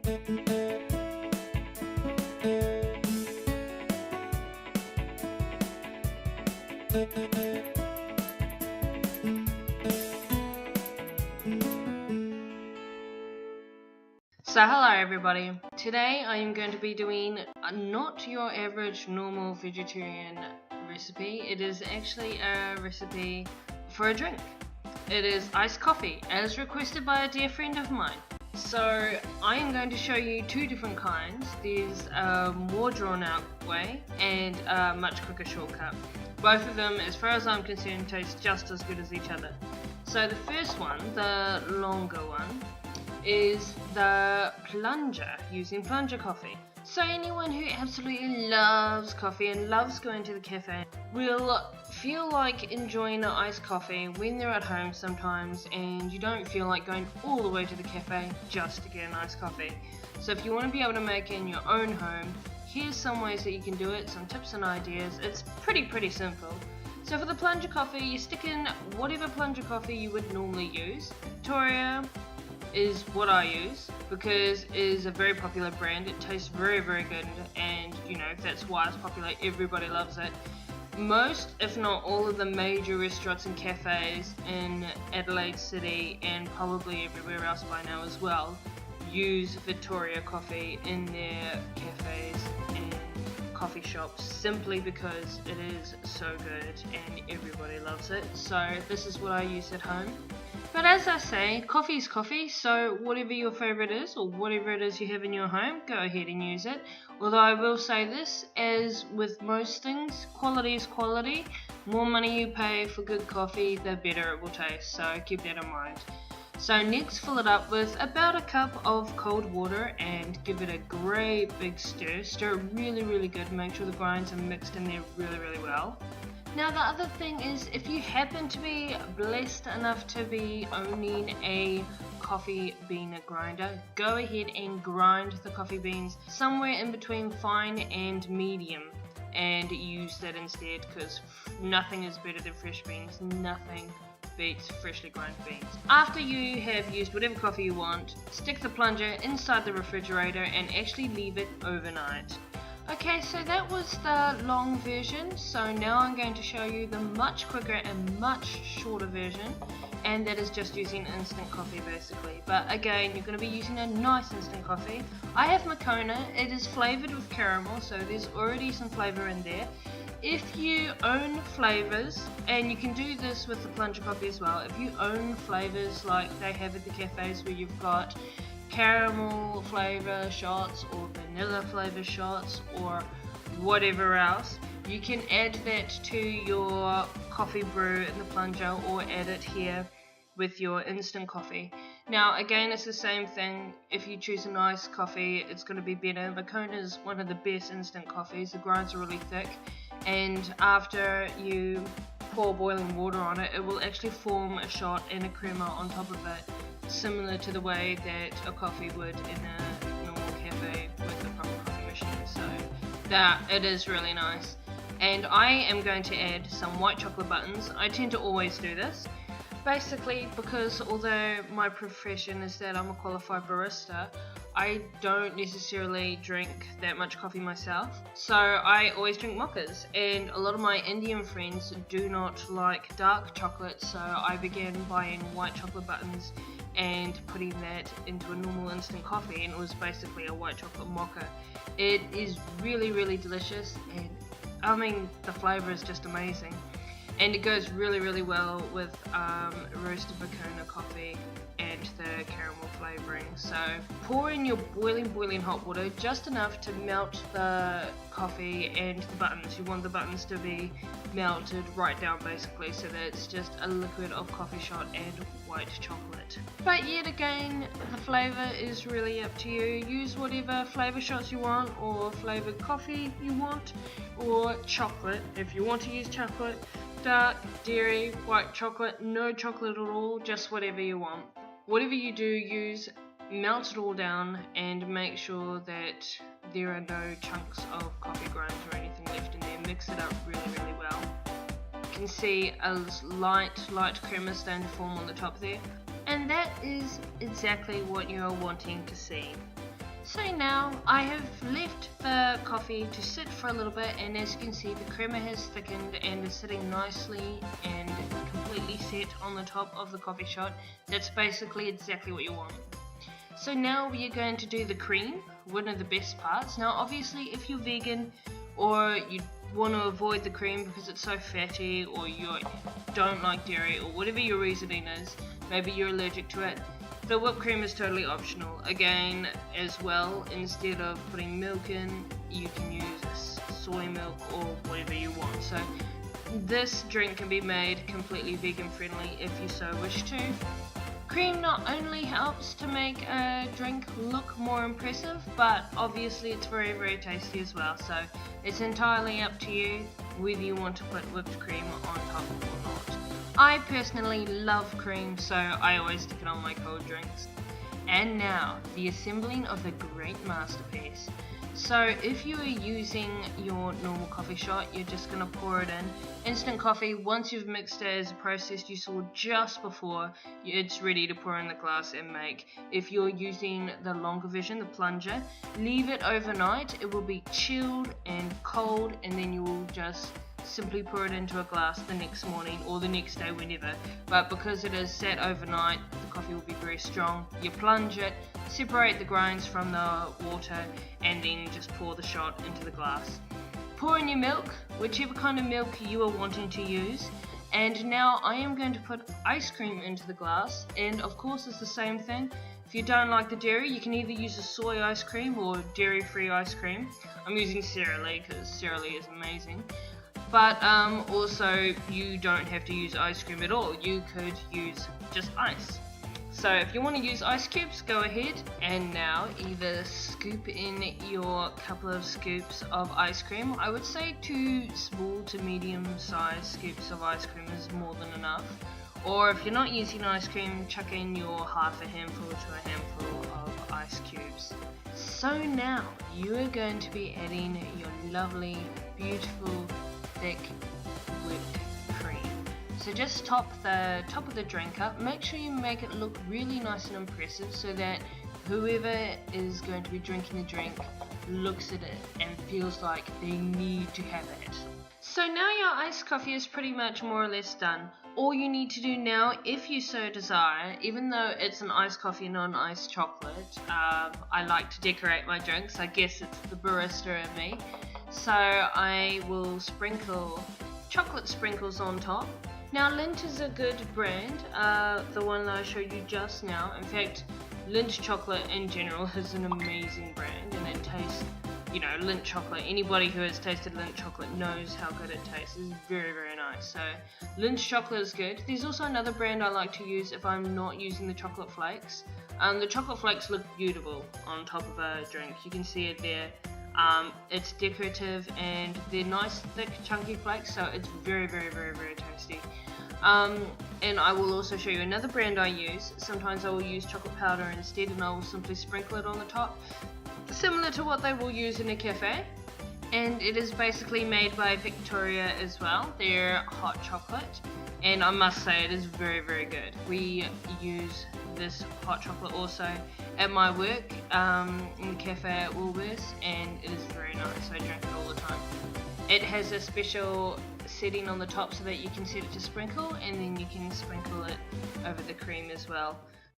So hello everybody, today I am going to be doing not your average normal vegetarian recipe. It is actually a recipe for a drink. It is iced coffee as requested by a dear friend of mine. So I am going to show you two different kinds. There's a more drawn out way and a much quicker shortcut. Both of them, as far as I'm concerned, taste just as good as each other. So the first one, the longer one, is the plunger, using plunger coffee. So anyone who absolutely loves coffee and loves going to the cafe will feel like enjoying an iced coffee when they're at home sometimes, and you don't feel like going all the way to the cafe just to get an iced coffee. So if you want to be able to make it in your own home, here's some ways that you can do it, some tips and ideas. It's pretty simple. So for the plunger coffee, you stick in whatever plunger coffee you would normally use. Victoria is what I use because it is a very popular brand. It tastes very good, and you know, that's why it's popular. Everybody loves it. Most, if not all, of the major restaurants and cafes in Adelaide City and probably everywhere else by now as well use Victoria coffee in their cafes and coffee shops simply because it is so good and everybody loves it. So this is what I use at home. But as I say, coffee is coffee, so whatever your favourite is, or whatever it is you have in your home, go ahead and use it. Although I will say this, as with most things, quality is quality. More money you pay for good coffee, the better it will taste, so keep that in mind. So next, fill it up with about a cup of cold water and give it a great big stir. Stir it really good, make sure the grinds are mixed in there really well. Now the other thing is, if you happen to be blessed enough to be owning a coffee bean grinder, go ahead and grind the coffee beans somewhere in between fine and medium and use that instead, because nothing is better than fresh beans. Nothing beats freshly ground beans. After you have used whatever coffee you want, stick the plunger inside the refrigerator and actually leave it overnight. Okay, so that was the long version, so now I'm going to show you the much quicker and much shorter version, and that is just using instant coffee basically. But again, you're going to be using a nice instant coffee. I have Moccona. It is flavoured with caramel, so there's already some flavour in there. If you own flavours, and you can do this with the plunger coffee as well, if you own flavours like they have at the cafes where you've got caramel flavour shots or vanilla flavour shots or whatever else, you can add that to your coffee brew in the plunger or add it here with your instant coffee. Now again, it's the same thing. If you choose an iced coffee, it's going to be better. Moccona is one of the best instant coffees. The grinds are really thick, and after you pour boiling water on it, it will actually form a shot and a crema on top of it, similar to the way that a coffee would in a normal cafe with a proper coffee machine. So that it is really nice. And I am going to add some white chocolate buttons. I tend to always do this, basically because although my profession is that I'm a qualified barista, I don't necessarily drink that much coffee myself, so I always drink mochas, and a lot of my Indian friends do not like dark chocolate, so I began buying white chocolate buttons and putting that into a normal instant coffee, and it was basically a white chocolate mocha. It is really delicious, and I mean, the flavour is just amazing, and it goes really well with roasted Moccona coffee and the caramel flavouring. So pour in your boiling hot water, just enough to melt the coffee and the buttons. You want the buttons to be melted right down basically, so that it's just a liquid of coffee shot and white chocolate. But yet again, the flavour is really up to you. Use whatever flavour shots you want, or flavoured coffee you want, or chocolate if you want to use chocolate. Dark, dairy, white chocolate, no chocolate at all, just whatever you want. Whatever you do, use, melt it all down and make sure that there are no chunks of coffee grinds or anything left in there. Mix it up really well. You can see a light crema starting to form on the top there, and that is exactly what you are wanting to see. So now I have left the coffee to sit for a little bit, and as you can see the creamer has thickened and is sitting nicely and completely set on the top of the coffee shot. That's basically exactly what you want. So now we are going to do the cream, one of the best parts. Now obviously if you're vegan or you want to avoid the cream because it's so fatty, or you don't like dairy, or whatever your reasoning is, maybe you're allergic to it, the whipped cream is totally optional. Again, as well, instead of putting milk in, you can use soy milk or whatever you want. So this drink can be made completely vegan friendly if you so wish to. Cream not only helps to make a drink look more impressive, but obviously it's very, very tasty as well. So it's entirely up to you whether you want to put whipped cream on top or not. I personally love cream, so I always stick it on my cold drinks. And now, the assembling of the great masterpiece. So if you are using your normal coffee shot, you're just going to pour it in. Instant coffee, once you've mixed it as a process you saw just before, it's ready to pour in the glass and make. If you're using the longer version, the plunger, leave it overnight. It will be chilled and cold, and then you will just simply pour it into a glass the next morning or the next day, whenever. But because it is set overnight, the coffee will be very strong. You plunge it, separate the grinds from the water, and then just pour the shot into the glass. Pour in your milk, whichever kind of milk you are wanting to use. And now I am going to put ice cream into the glass, and of course it's the same thing. If you don't like the dairy, you can either use a soy ice cream or dairy-free ice cream. I'm using Sara because Sara is amazing. But also you don't have to use ice cream at all. You could use just ice. So if you want to use ice cubes, go ahead. And now either scoop in your couple of scoops of ice cream. I would say 2 small to medium sized scoops of ice cream is more than enough. Or if you're not using ice cream, chuck in your half a handful to a handful of ice cubes. So now you are going to be adding your lovely, beautiful, thick whipped cream. So just top of the drink up. Make sure you make it look really nice and impressive so that whoever is going to be drinking the drink looks at it and feels like they need to have it. So now your iced coffee is pretty much more or less done. All you need to do now, if you so desire, even though it's an iced coffee, not an iced chocolate, I like to decorate my drinks. I guess it's the barista in me. So I will sprinkle chocolate sprinkles on top. Now Lindt is a good brand, the one that I showed you just now. In fact, Lindt chocolate in general is an amazing brand, and it tastes, Lindt chocolate. Anybody who has tasted Lindt chocolate knows how good it tastes. It's very, very nice. So Lindt chocolate is good. There's also another brand I like to use if I'm not using the chocolate flakes. The chocolate flakes look beautiful on top of a drink. You can see it there. It's decorative and they're nice, thick, chunky flakes, so it's very, very, very, very tasty. And I will also show you another brand I use. Sometimes I will use chocolate powder instead, and I will simply sprinkle it on the top, similar to what they will use in a cafe. And it is basically made by Victoria as well. They're hot chocolate, and I must say it is very, very good. We use this hot chocolate also at my work, in the cafe at Woolworths, and it is very nice. I drink it all the time. It has a special setting on the top so that you can set it to sprinkle, and then you can sprinkle it over the cream as well.